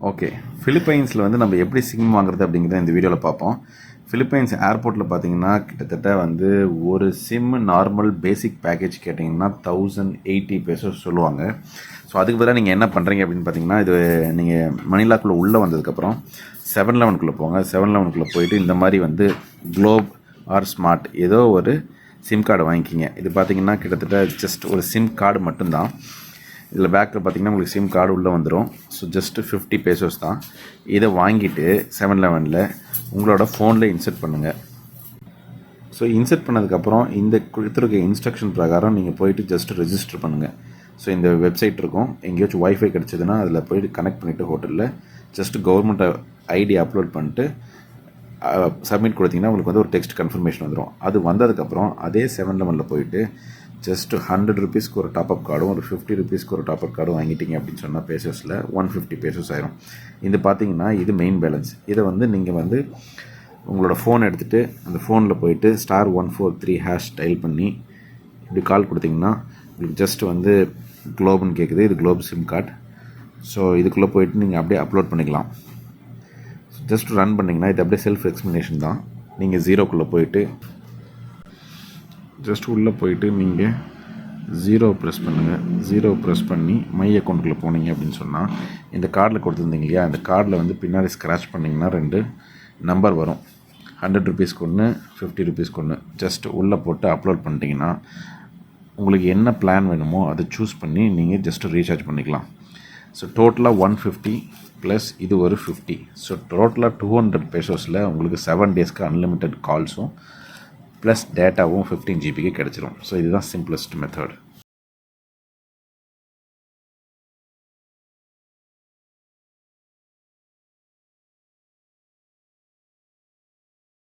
Okay, ஃபிலிப்பைன்ஸில் வந்து நம்ம எப்படி சிம் வாங்குறது அப்படிங்கிறத இந்த வீடியோவில் பார்ப்போம். ஃபிலிப்பைன்ஸ் ஏர்போர்ட்டில் பார்த்தீங்கன்னா கிட்டத்தட்ட வந்து ஒரு சிம் நார்மல் பேசிக் பேக்கேஜ் கேட்டிங்கன்னா 1080 பெசோஸ் சொல்லுவாங்க. ஸோ அதுக்கு பதிலாக நீங்கள் என்ன பண்ணுறீங்க அப்படின்னு பார்த்தீங்கன்னா, இது நீங்கள் மணிலாக்குள்ளே உள்ளே வந்ததுக்கப்புறம் 7-Elevenக்குள்ளே போங்க. 7-Elevenக்குள்ளே போயிட்டு இந்த மாதிரி வந்து குளோப் ஆர் ஸ்மார்ட் ஏதோ ஒரு சிம் கார்டு வாங்கிக்கிங்க. இது பார்த்தீங்கன்னா கிட்டத்தட்ட ஜஸ்ட் ஒரு சிம் கார்டு மட்டும்தான். இதில் பேக்கில் பார்த்தீங்கன்னா உங்களுக்கு சிம் கார்டு உள்ளே வந்துடும். ஸோ ஜஸ்ட்டு 50 பெசோஸ் தான். இதை வாங்கிட்டு 7-Elevenல் உங்களோட ஃபோனில் இன்சர்ட் பண்ணுங்கள். ஸோ இன்சர்ட் பண்ணதுக்கப்புறம் இந்த கொடுத்துருக்க இன்ஸ்ட்ரக்ஷன் பிரகாரம் நீங்கள் போயிட்டு ஜஸ்ட்டு ரெஜிஸ்டர் பண்ணுங்கள். ஸோ இந்த வெப்சைட் இருக்கும், எங்கேயாச்சும் ஒய்ஃபை கிடச்சிதுன்னா அதில் போய்ட்டு கனெக்ட் பண்ணிவிட்டு ஹோட்டலில் ஜஸ்ட்டு கவர்மெண்ட் ஐடி அப்லோட் பண்ணிட்டு சப்மிட் கொடுத்தீங்கன்னா உங்களுக்கு வந்து ஒரு டெக்ஸ்ட் கன்ஃபர்மேஷன் வந்துடும். அது வந்ததுக்கப்புறம் அதே 7-Elevenல் போயிட்டு ஜஸ்ட்டு 100 ருபீஸ்க்கு ஒரு டாப்அப் கார்டும் ஒரு 50 ருபீஸ்க்கு ஒரு டாப்அப் கார்டும் வாங்கிட்டீங்க அப்படின்னு சொன்னால் பேசஸில் 150 பெசோஸ் ஆயிரும். இது பார்த்தீங்கன்னா இது மெயின் பேலன்ஸ். இதை வந்து நீங்கள் வந்து உங்களோட ஃபோன் எடுத்துகிட்டு அந்த ஃபோனில் போயிட்டு *143# டயல் பண்ணி இப்படி கால் கொடுத்தீங்கன்னா உங்களுக்கு ஜஸ்ட் வந்து குளோப்னு கேட்குது. இது குளோப் சிம் கார்டு. ஸோ இதுக்குள்ளே போயிட்டு நீங்கள் அப்படியே அப்லோட் பண்ணிக்கலாம். ஜஸ்ட் ரன் பண்ணிங்கன்னா இது அப்படியே செல்ஃப் எக்ஸ்ப்ளனேஷன் தான். நீங்கள் 0க்குள்ளே போயிட்டு ஜஸ்ட் உள்ளே போயிட்டு நீங்கள் 0 ப்ரெஸ் பண்ணுங்கள். 0 ப்ரெஸ் பண்ணி மை அக்கௌண்ட்டுக்குள்ளே போனீங்க அப்படின்னு சொன்னால் இந்த கார்டில் கொடுத்துருந்தீங்க இல்லையா, அந்த கார்டில் வந்து பின்னாடி ஸ்க்ராட்ச் பண்ணிங்கன்னா 2 நம்பர் வரும். 100 ருபீஸ்க்கு ஒன்று, 50 ருபீஸ்க்கு ஒன்று. ஜஸ்ட் உள்ளே போட்டு அப்லோட் பண்ணிட்டீங்கன்னா உங்களுக்கு என்ன பிளான் வேணுமோ அதை சூஸ் பண்ணி நீங்கள் ஜஸ்ட்டு ரீசார்ஜ் பண்ணிக்கலாம். ஸோ டோட்டலாக 150 ப்ளஸ் இது ஒரு 50. ஸோ டோட்டலாக 200 பெசோஸில் உங்களுக்கு 7 டேஸ்க்கு அன்லிமிட்டெட் கால்ஸும் ப்ளஸ் டேட்டாவும் 15 GB கிடச்சிரும். ஸோ இதுதான் சிம்பிளஸ்ட் மெத்தட்.